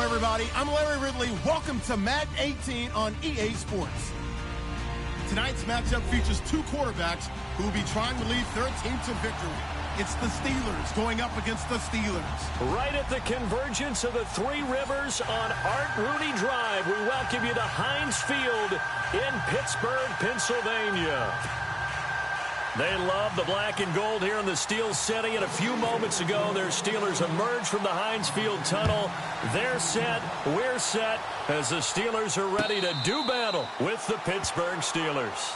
everybody. I'm Larry Ridley. Welcome to Madden 18 on EA Sports. Tonight's matchup features two quarterbacks who will be trying to lead their team to victory. It's the Steelers going up against the Steelers. Right at the convergence of the Three Rivers on Art Rooney Drive, we welcome you to Heinz Field in Pittsburgh, Pennsylvania. They love the black and gold here in the Steel City, and a few moments ago, their Steelers emerged from the Heinz Field tunnel. They're set, we're set, as the Steelers are ready to do battle with the Pittsburgh Steelers.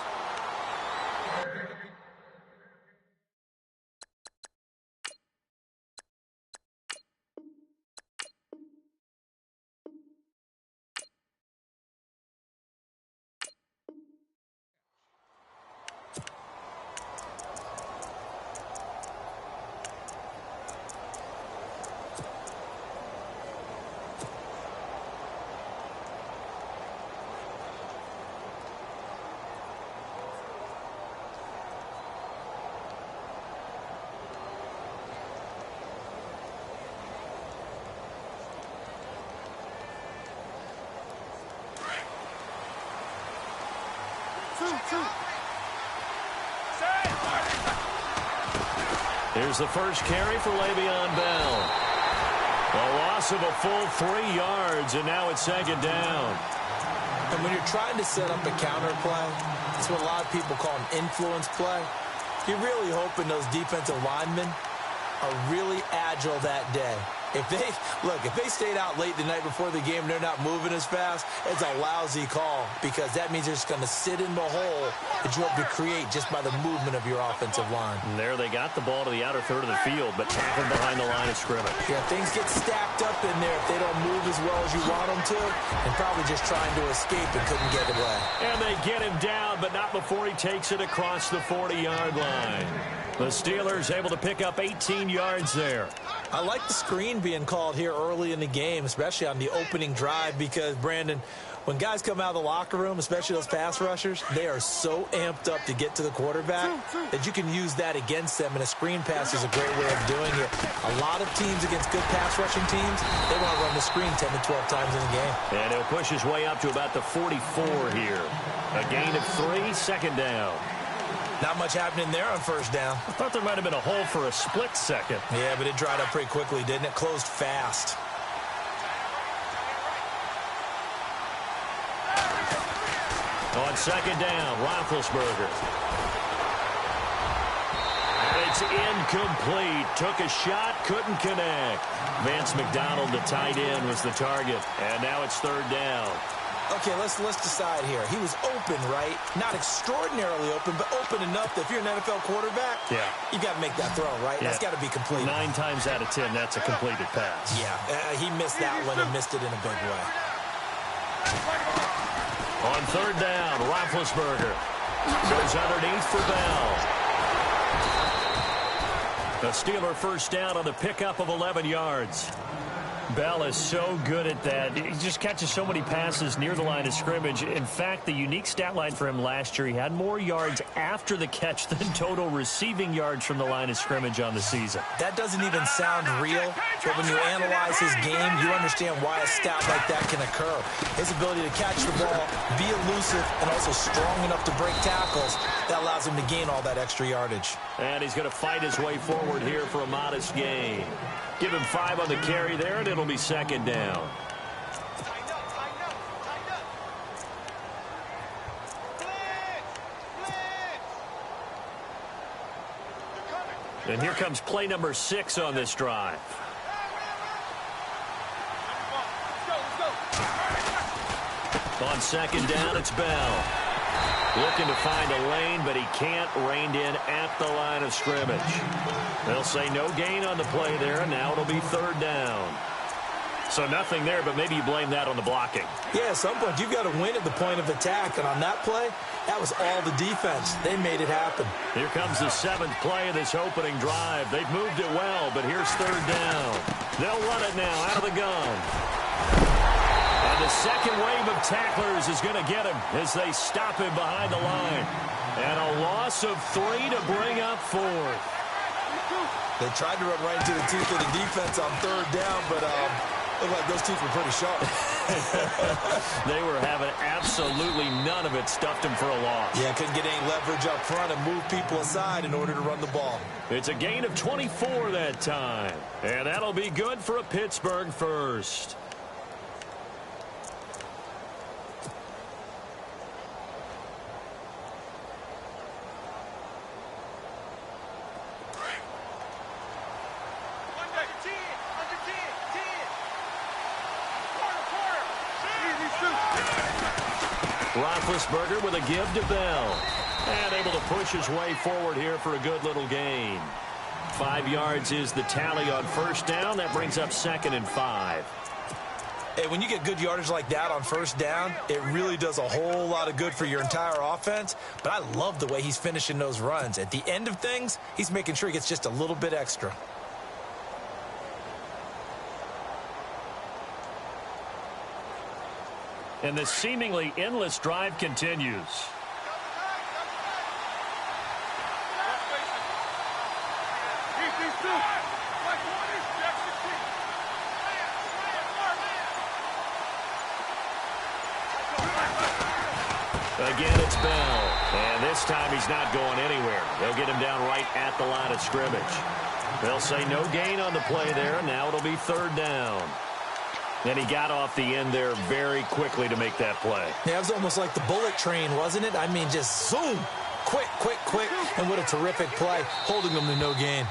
Here's the first carry for Le'Veon Bell. A loss of a full 3 yards, and now it's second down. And when you're trying to set up a counter play, it's what a lot of people call an influence play. You're really hoping those defensive linemen are really agile that day. If they stayed out late the night before the game and they're not moving as fast, it's a lousy call because that means they're just going to sit in the hole that you hope to create just by the movement of your offensive line. And there they got the ball to the outer third of the field, but tackled behind the line of scrimmage. Yeah, things get stacked up in there if they don't move as well as you want them to, and probably just trying to escape and couldn't get away. And they get him down, but not before he takes it across the 40-yard line. The Steelers able to pick up 18 yards there. I like the screen being called here early in the game, especially on the opening drive, because, Brandon, when guys come out of the locker room, especially those pass rushers, they are so amped up to get to the quarterback that you can use that against them, and a screen pass is a great way of doing it. A lot of teams against good pass rushing teams, they want to run the screen 10 to 12 times in the game. And he'll push his way up to about the 44 here. A gain of 3, second down. Not much happening there on first down. I thought there might have been a hole for a split second. Yeah, but it dried up pretty quickly, didn't it? Closed fast. On second down, Roethlisberger. It's incomplete. Took a shot, couldn't connect. Vance McDonald, the tight end, was the target. And now it's third down. Okay, let's decide here. He was open, right? Not extraordinarily open, but open enough that if you're an NFL quarterback, you got to make that throw, right? Yeah. That's got to be complete. 9 times out of 10, that's a completed pass. Yeah, he missed that one and missed it in a big way. On third down, Roethlisberger goes underneath for Bell. The Steeler first down on the pickup of 11 yards. Bell is so good at that. He just catches so many passes near the line of scrimmage. In fact, the unique stat line for him last year, he had more yards after the catch than total receiving yards from the line of scrimmage on the season. That doesn't even sound real, but when you analyze his game, you understand why a stat like that can occur. His ability to catch the ball, be elusive, and also strong enough to break tackles, that allows him to gain all that extra yardage. And he's going to fight his way forward here for a modest gain. Give him 5 on the carry there, and it'll be second down. And here comes play number 6 on this drive. On second down, it's Bell. Looking to find a lane, but he can't. Reined in at the line of scrimmage. They'll say no gain on the play there, and now it'll be third down. So nothing there, but maybe you blame that on the blocking. Yeah, at some point you've got to win at the point of attack, and on that play, that was all the defense. They made it happen. Here comes the 7th play of this opening drive. They've moved it well, but here's third down. They'll run it now out of the gun. And the second wave of tacklers is going to get him as they stop him behind the line. And a loss of 3 to bring up 4th. They tried to run right into the teeth of the defense on third down, but Looked like those teeth were pretty sharp. They were having absolutely none of it. Stuffed him for a loss. Yeah, couldn't get any leverage up front and move people aside in order to run the ball. It's a gain of 24 that time. And that'll be good for a Pittsburgh first. Roethlisberger with a give to Bell. And able to push his way forward here for a good little gain. 5 yards is the tally on first down. That brings up 2nd and 5. Hey, when you get good yardage like that on first down, it really does a whole lot of good for your entire offense. But I love the way he's finishing those runs. At the end of things, he's making sure he gets just a little bit extra. And the seemingly endless drive continues. Again, it's Bell. And this time he's not going anywhere. They'll get him down right at the line of scrimmage. They'll say no gain on the play there, and now it'll be 3rd down. And he got off the end there very quickly to make that play. Yeah, it was almost like the bullet train, wasn't it? I mean, just zoom. Quick, quick, quick. And what a terrific play, holding them to no gain.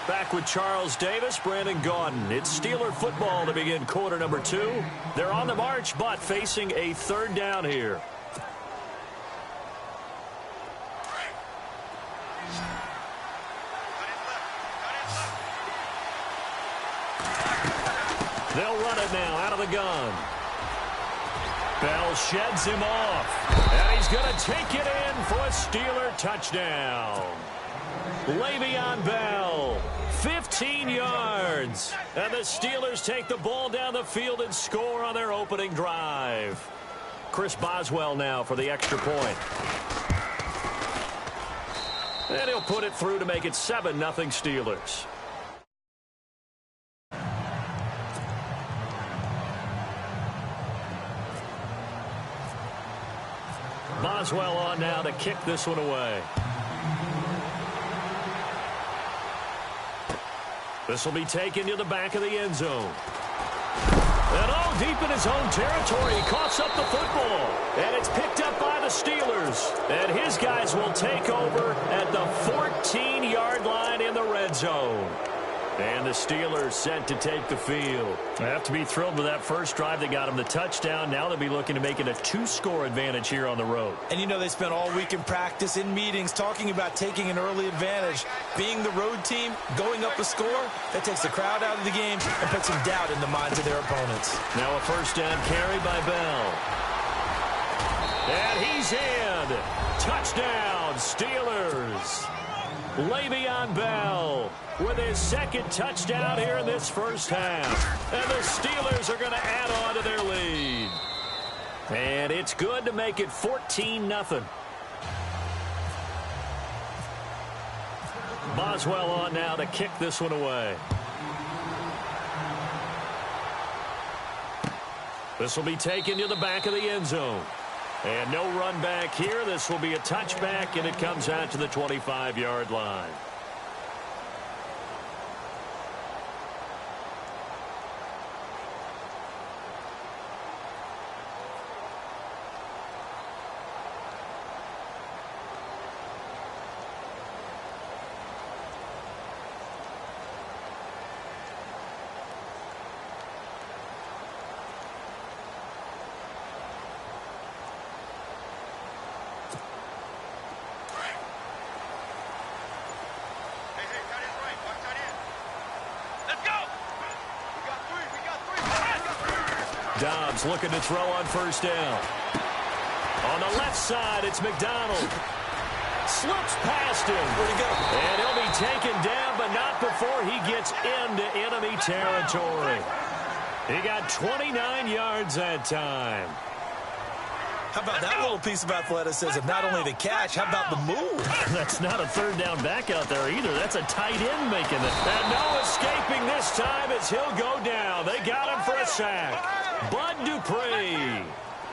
Back with Charles Davis, Brandon Gaudin. It's Steeler football to begin quarter number 2. They're on the march, but facing a 3rd down here. They'll run it now out of the gun. Bell sheds him off. And he's going to take it in for a Steeler touchdown. Le'Veon Bell, 15 yards. And the Steelers take the ball down the field and score on their opening drive. Chris Boswell now for the extra point. And he'll put it through to make it 7-0 Steelers. Boswell on now to kick this one away. This will be taken to the back of the end zone. And all deep in his own territory, he coughs up the football. And it's picked up by the Steelers. And his guys will take over at the 14-yard line in the red zone. And the Steelers set to take the field. They have to be thrilled with that first drive that got them the touchdown. Now they'll be looking to make it a 2-score advantage here on the road. And you know they spent all week in practice, in meetings, talking about taking an early advantage. Being the road team, going up a score, that takes the crowd out of the game and puts some doubt in the minds of their opponents. Now a first down carry by Bell. And he's in. Touchdown, Steelers. Le'Veon Bell with his 2nd touchdown here in this first half. And the Steelers are going to add on to their lead. And it's good to make it 14-0. Boswell on now to kick this one away. This will be taken to the back of the end zone. And no run back here. This will be a touchback, and it comes out to the 25-yard line. Dobbs looking to throw on first down. On the left side, it's McDonald. Slips past him. Where'd he go? And he'll be taken down, but not before he gets into enemy territory. He got 29 yards that time. How about that little piece of athleticism? Not only the catch, how about the move? That's not a third down back out there either. That's a tight end making it. And no escaping this. this time as he'll go down. They got him for a sack. Bud Dupree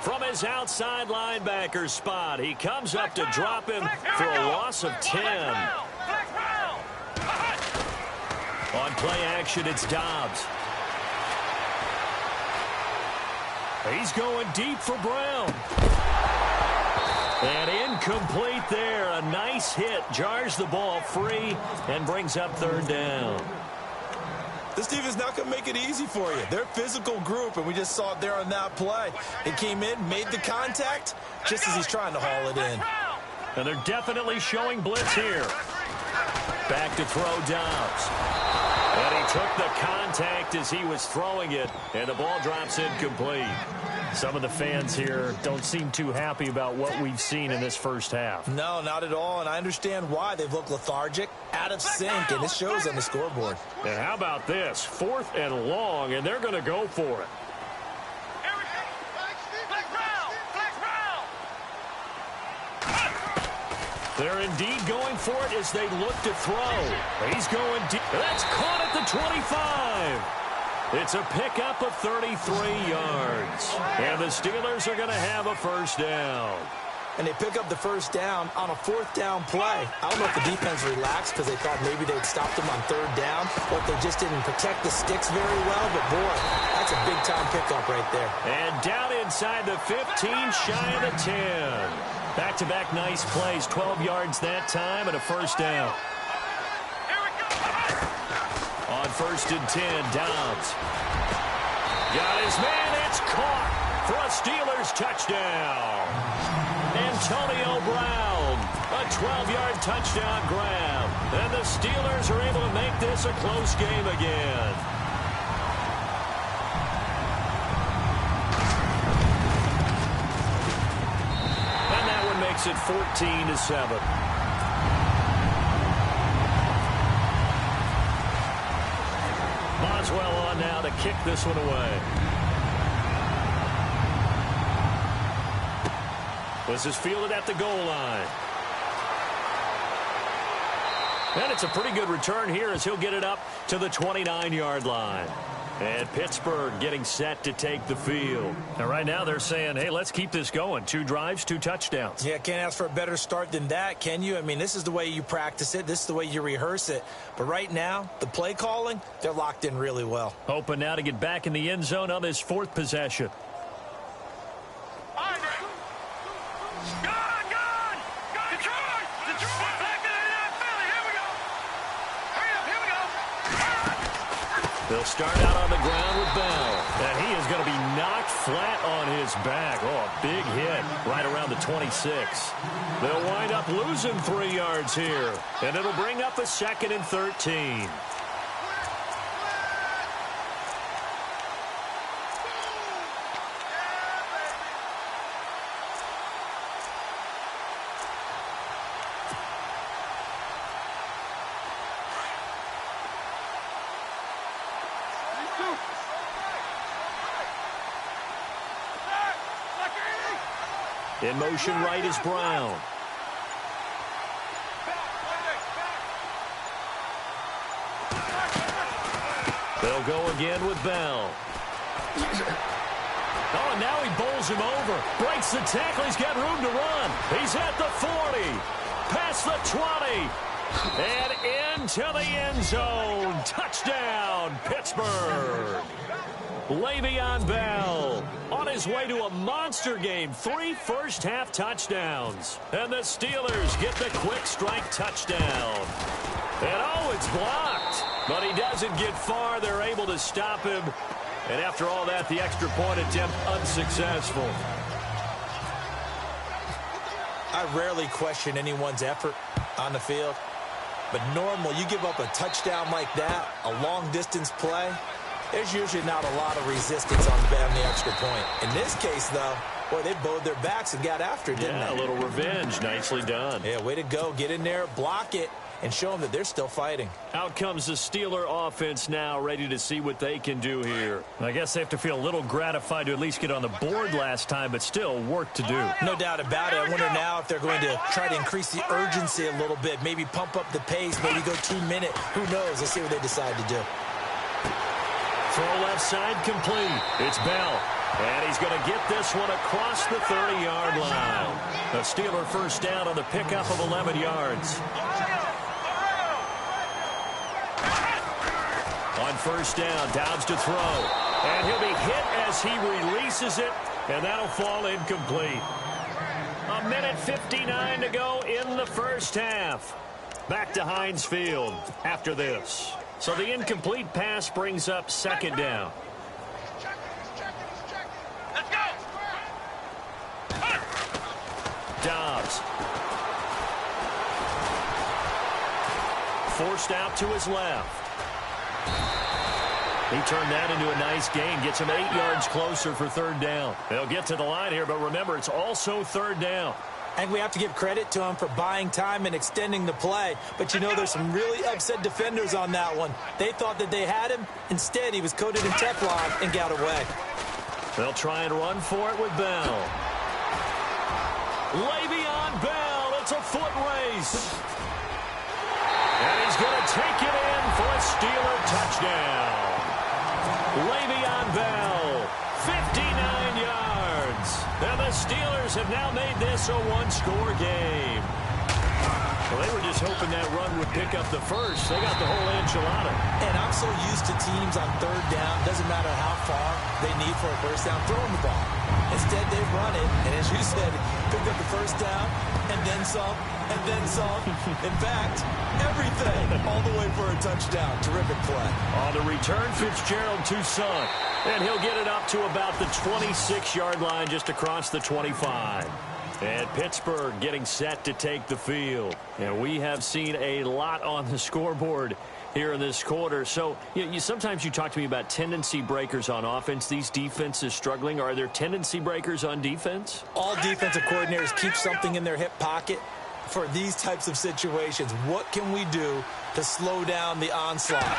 from his outside linebacker spot. He comes up to drop him for a loss of 10. On play action, it's Dobbs. He's going deep for Brown. And incomplete there. A nice hit. Jars the ball free and brings up third down. This defense not going to make it easy for you. They're a physical group, and we just saw it there on that play. He came in, made the contact, just as he's trying to haul it in. And they're definitely showing blitz here. Back to throw Dobbs. And he took the contact as he was throwing it, and the ball drops incomplete. Some of the fans here don't seem too happy about what we've seen in this first half. No, not at all, and I understand why. They've looked lethargic, out of sync, and it shows on the scoreboard. And how about this? 4th and long, and they're going to go for it. They're indeed going for it as they look to throw. He's going deep. That's caught at the 25. It's a pickup of 33 yards. And the Steelers are going to have a first down. And they pick up the first down on a 4th down play. I don't know if the defense relaxed because they thought maybe they'd stopped them on 3rd down, or if they just didn't protect the sticks very well. But, boy, that's a big-time pickup right there. And down inside the 15, shy of the 10. Back-to-back nice plays, 12 yards that time, and a first down. On 1st and 10, Dobbs. Got his man, it's caught for a Steelers touchdown. Antonio Brown, a 12-yard touchdown grab. And the Steelers are able to make this a close game again. And that one makes it 14-7. Boswell on now to kick this one away. This is fielded at the goal line. And it's a pretty good return here as he'll get it up to the 29-yard line. And Pittsburgh getting set to take the field. Now, right now they're saying, hey, let's keep this going. 2 drives, 2 touchdowns. Yeah, can't ask for a better start than that, can you? I mean, this is the way you practice it. This is the way you rehearse it. But right now, the play calling, they're locked in really well. Hoping now to get back in the end zone on this 4th possession. They'll start out on the ground with Bell. And he is going to be knocked flat on his back. Oh, a big hit right around the 26. They'll wind up losing 3 yards here. And it'll bring up a 2nd and 13. In motion right is Brown. They'll go again with Bell. Oh, and now he bowls him over. Breaks the tackle. He's got room to run. He's at the 40. Past the 20. And into the end zone. Touchdown, Pittsburgh. Le'Veon Bell on his way to a monster game. 3 first-half touchdowns. And the Steelers get the quick strike touchdown. And oh, it's blocked. But he doesn't get far. They're able to stop him. And after all that, the extra point attempt unsuccessful. I rarely question anyone's effort on the field. But normal, you give up a touchdown like that, a long-distance play, there's usually not a lot of resistance on the extra point. In this case, though, boy, they bowed their backs and got after it, didn't they? Yeah, a little revenge. Nicely done. Yeah, way to go. Get in there, block it, and show them that they're still fighting. Out comes the Steeler offense now, ready to see what they can do here. I guess they have to feel a little gratified to at least get on the board last time, but still work to do. No doubt about it. I wonder now if they're going to try to increase the urgency a little bit, maybe pump up the pace, maybe go 2-minute. Who knows? Let's see what they decide to do. Throw left side complete. It's Bell. And he's going to get this one across the 30-yard line. A Steeler first down on the pickup of 11 yards. On first down, Dobbs to throw. And he'll be hit as he releases it, and that'll fall incomplete. 1:59 to go in the first half. Back to Heinz Field after this. So the incomplete pass brings up second down. Dobbs. Forced out to his left. He turned that into a nice gain. Gets him 8 yards closer for third down. They'll get to the line here, but remember, it's also third down. I think we have to give credit to him for buying time and extending the play. But, you know, there's some really upset defenders on that one. They thought that they had him. Instead, he was coated in Teflon and got away. They'll try and run for it with Bell. Le'Veon Bell. It's a foot race. And he's going to take it in for a Steeler touchdown. Le'Veon Bell, 59 yards. And the Steelers have now made this a one-score game. Well, they were just hoping that run would pick up the first. They got the whole enchilada. And I'm so used to teams on third down, doesn't matter how far they need for a first down, throwing the ball. Instead, they run it, and as you said, picked up the first down, and then some, and then some. In fact, everything, all the way for a touchdown. Terrific play. On the return, Fitzgerald to Son. And he'll get it up to about the 26-yard line, just across the 25. And Pittsburgh getting set to take the field. And we have seen a lot on the scoreboard here in this quarter. So sometimes you talk to me about tendency breakers on offense. These defenses struggling. Are there tendency breakers on defense? All defensive coordinators keep something in their hip pocket for these types of situations. What can we do to slow down the onslaught?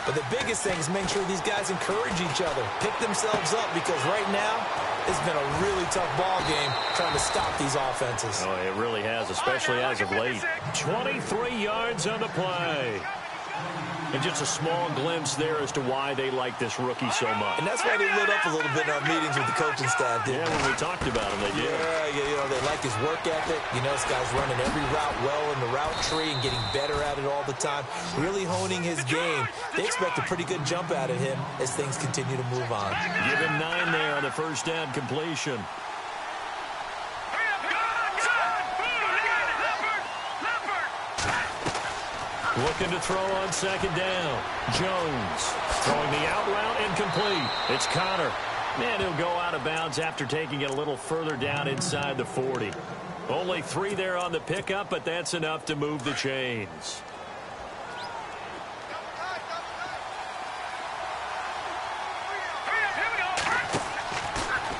But the biggest thing is make sure these guys encourage each other, pick themselves up, because right now it's been a really tough ball game trying to stop these offenses. Oh, it really has, especially as of late. 23 yards on the play. And just a small glimpse there as to why they like this rookie so much. And that's why they lit up a little bit in our meetings with the coaching staff, didn't they? When we talked about him, they did. Yeah, you know, they like his work ethic. You know, this guy's running every route well in the route tree and getting better at it all the time, really honing his game. They expect a pretty good jump out of him as things continue to move on. Give him 9 there on the first down completion. Looking to throw on second down. Jones throwing the out route incomplete. It's Connor. And he'll go out of bounds after taking it a little further down inside the 40. Only 3 there on the pickup, but that's enough to move the chains.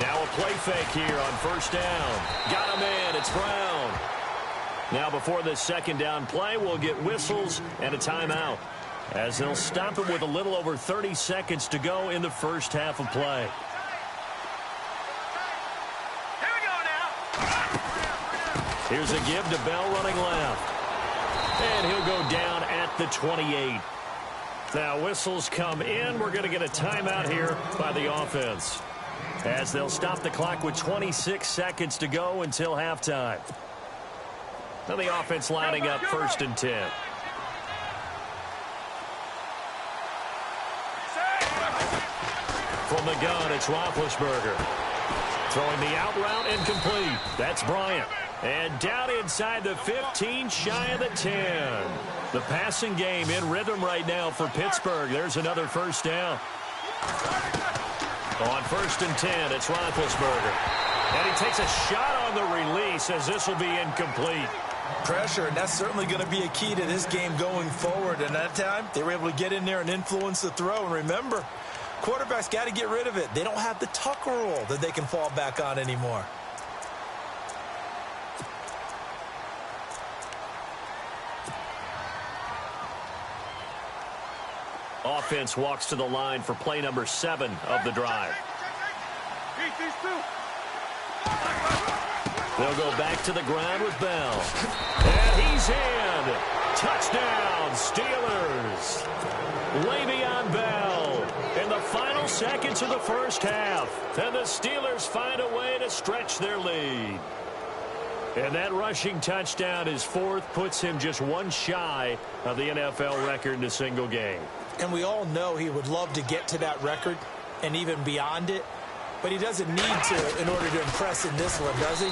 Now a play fake here on first down. Got him in. It's Brown. Now before this second down play, we'll get whistles and a timeout, as they'll stop it with a little over 30 seconds to go in the first half of play. Here we go now. Here's a give to Bell running left. And he'll go down at the 28. Now whistles come in. We're going to get a timeout here by the offense, as they'll stop the clock with 26 seconds to go until halftime. Now the offense lining up 1st and 10. From the gun, it's Roethlisberger. Throwing the out route incomplete. That's Bryant. And down inside the 15, shy of the 10. The passing game in rhythm right now for Pittsburgh. There's another first down. On 1st and 10, it's Roethlisberger. And he takes a shot on the release, as this will be incomplete. Pressure, and that's certainly going to be a key to this game going forward. And that time, they were able to get in there and influence the throw. And remember, quarterbacks got to get rid of it. They don't have the Tucker rule that they can fall back on anymore. Offense walks to the line for play number 7 of the drive. They'll go back to the ground with Bell. And he's in. Touchdown, Steelers. Le'Veon Bell in the final seconds of the first half. And the Steelers find a way to stretch their lead. And that rushing touchdown, his fourth, puts him just one shy of the NFL record in a single game. And we all know he would love to get to that record and even beyond it. But he doesn't need to in order to impress in this one, does he?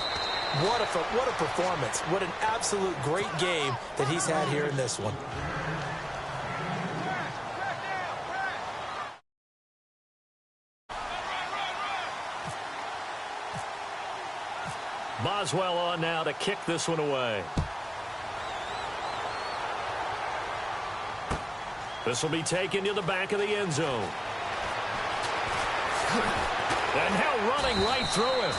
What a performance. What an absolute great game that he's had here in this one. Boswell on now to kick this one away. This will be taken to the back of the end zone. And now running right through him.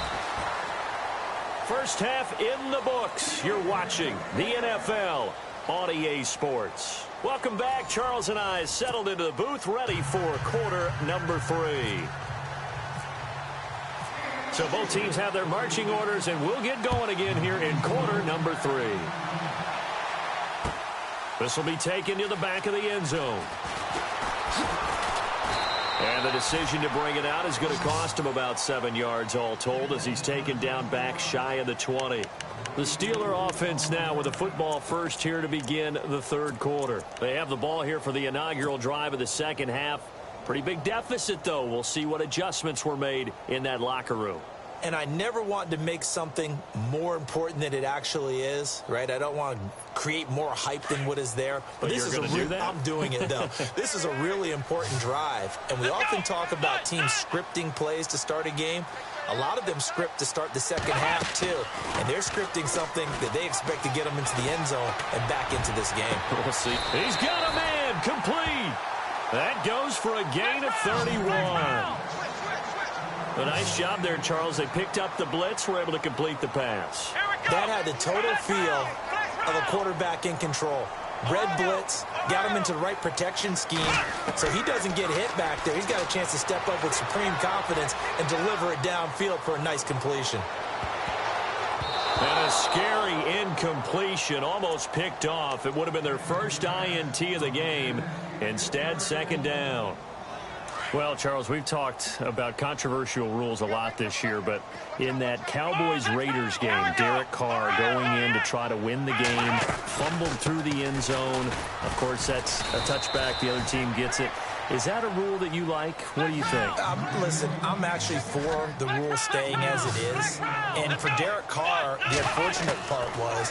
First half in the books. You're watching the NFL on EA Sports. Welcome back. Charles and I settled into the booth, ready for quarter number 3. So both teams have their marching orders, and we'll get going again here in quarter number 3. This will be taken to the back of the end zone. And the decision to bring it out is going to cost him about 7 yards all told as he's taken down back shy of the 20. The Steeler offense now with a football first here to begin the third quarter. They have the ball here for the inaugural drive of the second half. Pretty big deficit, though. We'll see what adjustments were made in that locker room. And I never want to make something more important than it actually is, right? I don't want to create more hype than what is there. But this is I'm doing it, though. This is a really important drive. And we often talk about teams scripting plays to start a game. A lot of them script to start the second half, too. And they're scripting something that they expect to get them into the end zone and back into this game. We'll see. He's got a man complete. That goes for a gain of 31. A nice job there, Charles. They picked up the blitz, were able to complete the pass. That had the total feel of a quarterback in control. Red blitz, got him into the right protection scheme, so he doesn't get hit back there. He's got a chance to step up with supreme confidence and deliver it downfield for a nice completion. And a scary incompletion, almost picked off. It would have been their first INT of the game. Instead, second down. Well, Charles, we've talked about controversial rules a lot this year, but in that Cowboys-Raiders game, Derek Carr going in to try to win the game, fumbled through the end zone. Of course, that's a touchback. The other team gets it. Is that a rule that you like? What do you think? Listen, I'm actually for the rule staying as it is. And for Derek Carr, the unfortunate part was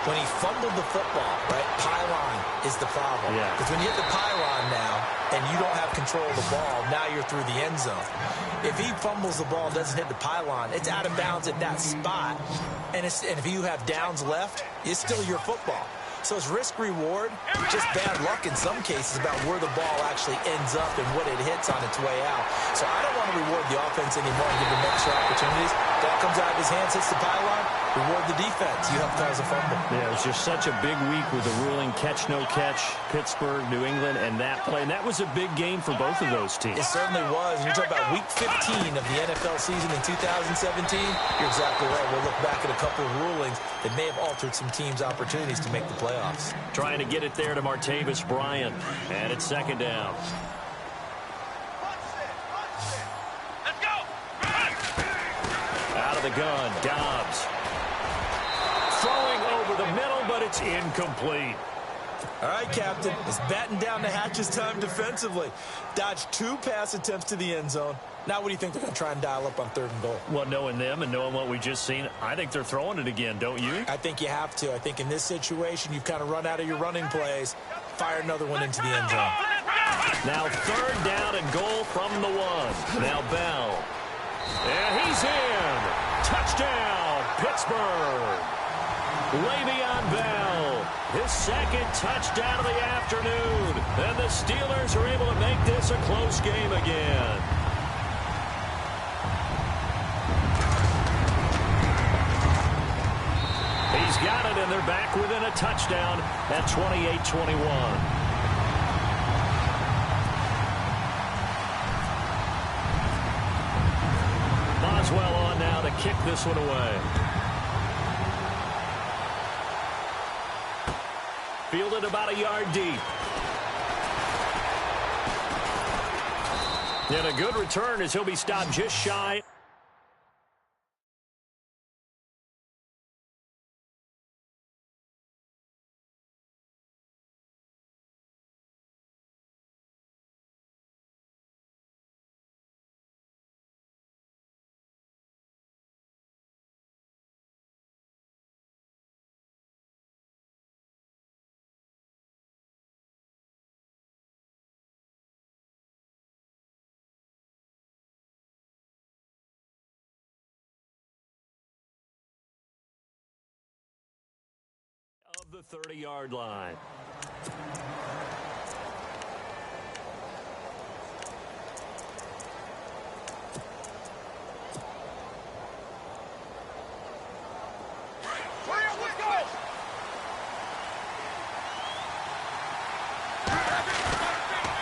when he fumbled the football, right? Pylon is the problem. Yeah. Because when you hit the pylon now and you don't have control of the ball, now you're through the end zone. If he fumbles the ball and doesn't hit the pylon, it's out of bounds at that spot. And if you have downs left, it's still your football. So it's risk-reward, just bad luck in some cases about where the ball actually ends up and what it hits on its way out. So I don't want to reward the offense anymore and give them extra opportunities. Ball comes out of his hands, hits the pylon, reward the defense. You have to cause a fumble. Yeah, it was just such a big week with the ruling catch, no catch, Pittsburgh, New England, and that play. And that was a big game for both of those teams. It certainly was. And you're talking about week 15 of the NFL season in 2017. You're exactly right. We'll look back at a couple of rulings that may have altered some teams' opportunities to make the playoffs. Trying to get it there to Martavis Bryant. And it's second down. Let's go. Out of the gun, Dobbs. Throwing over the middle, but it's incomplete. All right, Captain. It's batting down the hatches time defensively. Dodged 2 pass attempts to the end zone. Now what do you think they're going to try and dial up on 3rd and goal? Well, knowing them and knowing what we just seen, I think they're throwing it again, don't you? I think you have to. I think in this situation, you've kind of run out of your running plays. Fire another one into the end zone. Now 3rd down and goal from the 1. Now Bell. And he's in. Touchdown, Pittsburgh. Le'Veon Bell, his 2nd touchdown of the afternoon. And the Steelers are able to make this a close game again. He's got it, and they're back within a touchdown at 28-21. Boswell on now to kick this one away. Fielded about a yard deep. And a good return as he'll be stopped just shy. Of the 30-yard line.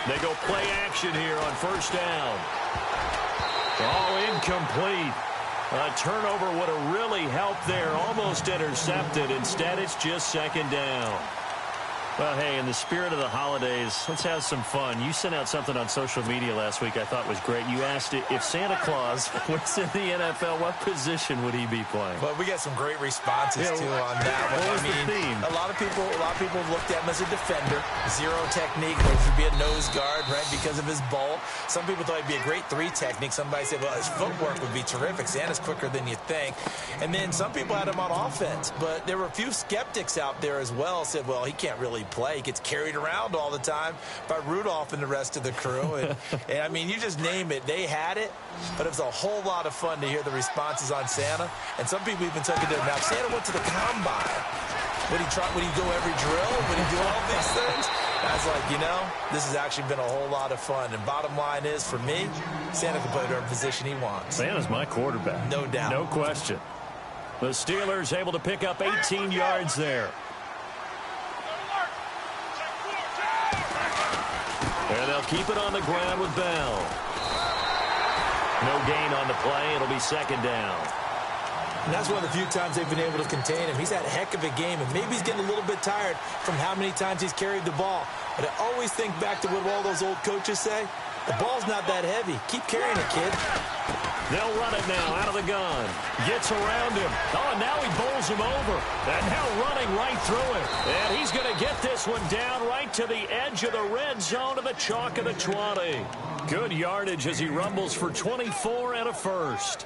They go play action here on first down. Oh, incomplete. A turnover would have really helped there. Almost intercepted. Instead, it's just second down. Well, hey, in the spirit of the holidays, let's have some fun. You sent out something on social media last week I thought was great. You asked if Santa Claus was in the NFL, what position would he be playing? Well, we got some great responses, too, on that one. What was the theme? A lot of people looked at him as a defender. Zero technique, which would be a nose guard, right, because of his bulk. Some people thought he'd be a great 3 technique. Somebody said, well, his footwork would be terrific. Santa's quicker than you think. And then some people had him on offense. But there were a few skeptics out there as well, said, well, he can't really play. He gets carried around all the time by Rudolph and the rest of the crew. And I mean, you just name it. They had it, but it was a whole lot of fun to hear the responses on Santa. And some people even took it to him. Now, if Santa went to the combine, would he go every drill? Would he do all these things? I was like, you know, this has actually been a whole lot of fun. And bottom line is, for me, Santa can play whatever position he wants. Santa's my quarterback. No doubt. No question. The Steelers able to pick up 18 yards there. And they'll keep it on the ground with Bell. No gain on the play. It'll be second down. And that's one of the few times they've been able to contain him. He's had a heck of a game, and maybe he's getting a little bit tired from how many times he's carried the ball. But I always think back to what all those old coaches say. The ball's not that heavy. Keep carrying it, kid. They'll run it now out of the gun. Gets around him. Oh, and now he bowls him over. And now running right through him. And he's going to get this one down right to the edge of the red zone of the chalk of the 20. Good yardage as he rumbles for 24 and a first.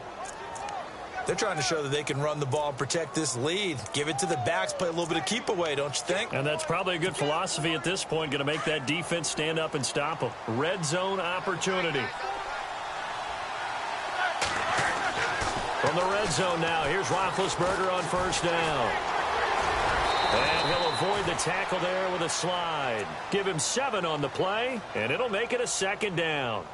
They're trying to show that they can run the ball and protect this lead. Give it to the backs, play a little bit of keep away, don't you think? And that's probably a good philosophy at this point. Going to make that defense stand up and stop them. Red zone opportunity. From the red zone now, here's Roethlisberger on first down. And he'll avoid the tackle there with a slide. Give him 7 on the play, and it'll make it a second down.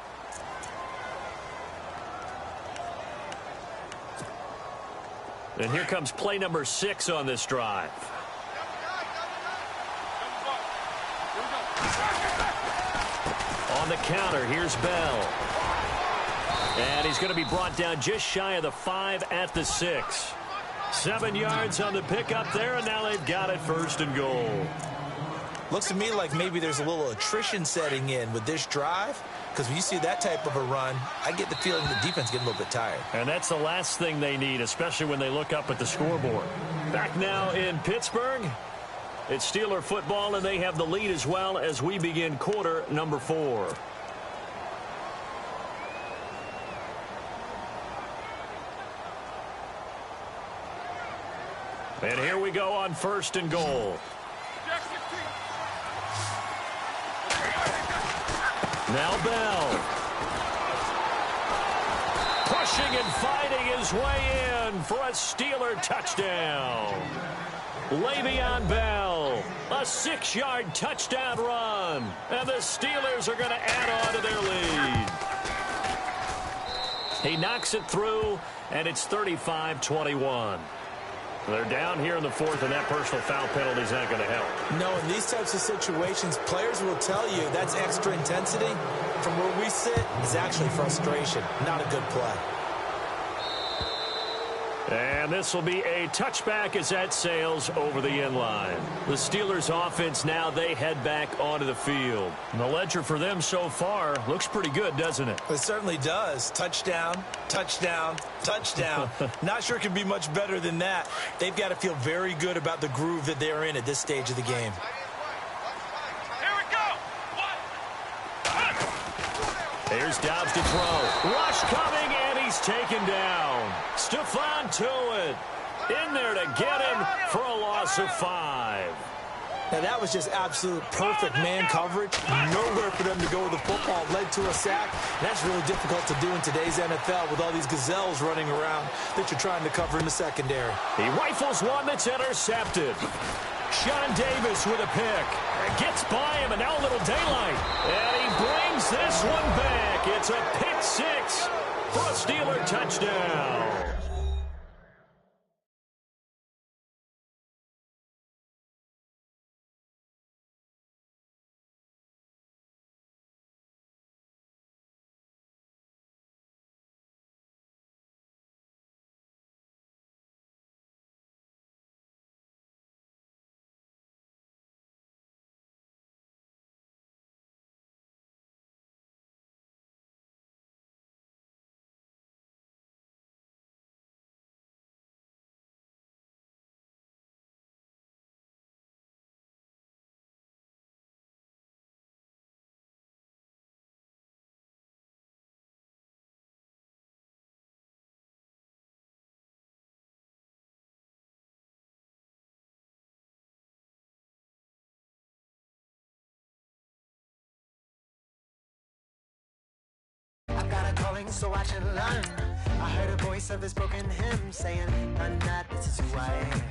And here comes play number 6 on this drive. On the counter, here's Bell. And he's going to be brought down just shy of the 5 at the 6. 7 yards on the pickup there, and now they've got it first and goal. Looks to me like maybe there's a little attrition setting in with this drive, because when you see that type of a run, I get the feeling the defense getting a little bit tired. And that's the last thing they need, especially when they look up at the scoreboard. Back now in Pittsburgh, it's Steeler football, and they have the lead as well as we begin quarter number 4. And here we go on first and goal. Now Bell. Pushing and fighting his way in for a Steeler touchdown. Le'Veon Bell, a 6-yard touchdown run. And the Steelers are going to add on to their lead. He knocks it through, and it's 35-21. They're down here in the 4th, and that personal foul penalty is not going to help. No, in these types of situations, players will tell you that's extra intensity. From where we sit, it's actually frustration, not a good play. And this will be a touchback as that sails over the inline. The Steelers offense now, they head back onto the field. And the ledger for them so far looks pretty good, doesn't it? It certainly does. Touchdown, touchdown, touchdown. Not sure it can be much better than that. They've got to feel very good about the groove that they're in at this stage of the game. Here we go. Here's Dobbs to throw. Rush coming, and he's taken down. Stephon Tuitt in there to get him for a loss of 5. Now, that was just absolute perfect man coverage. Nowhere for them to go with the football. Led to a sack. And that's really difficult to do in today's NFL with all these gazelles running around that you're trying to cover in the secondary. He rifles one that's intercepted. Sean Davis with a pick. Gets by him, and now a little daylight. And he brings this one back. It's a pick 6 for a Steeler touchdown. So I should learn. I heard a voice of this broken hymn saying, "None that this is who I am."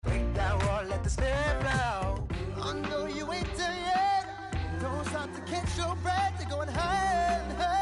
Break that wall, let the spirit flow. I know you ain't done yet. Don't stop to catch your breath. You're going higher and higher.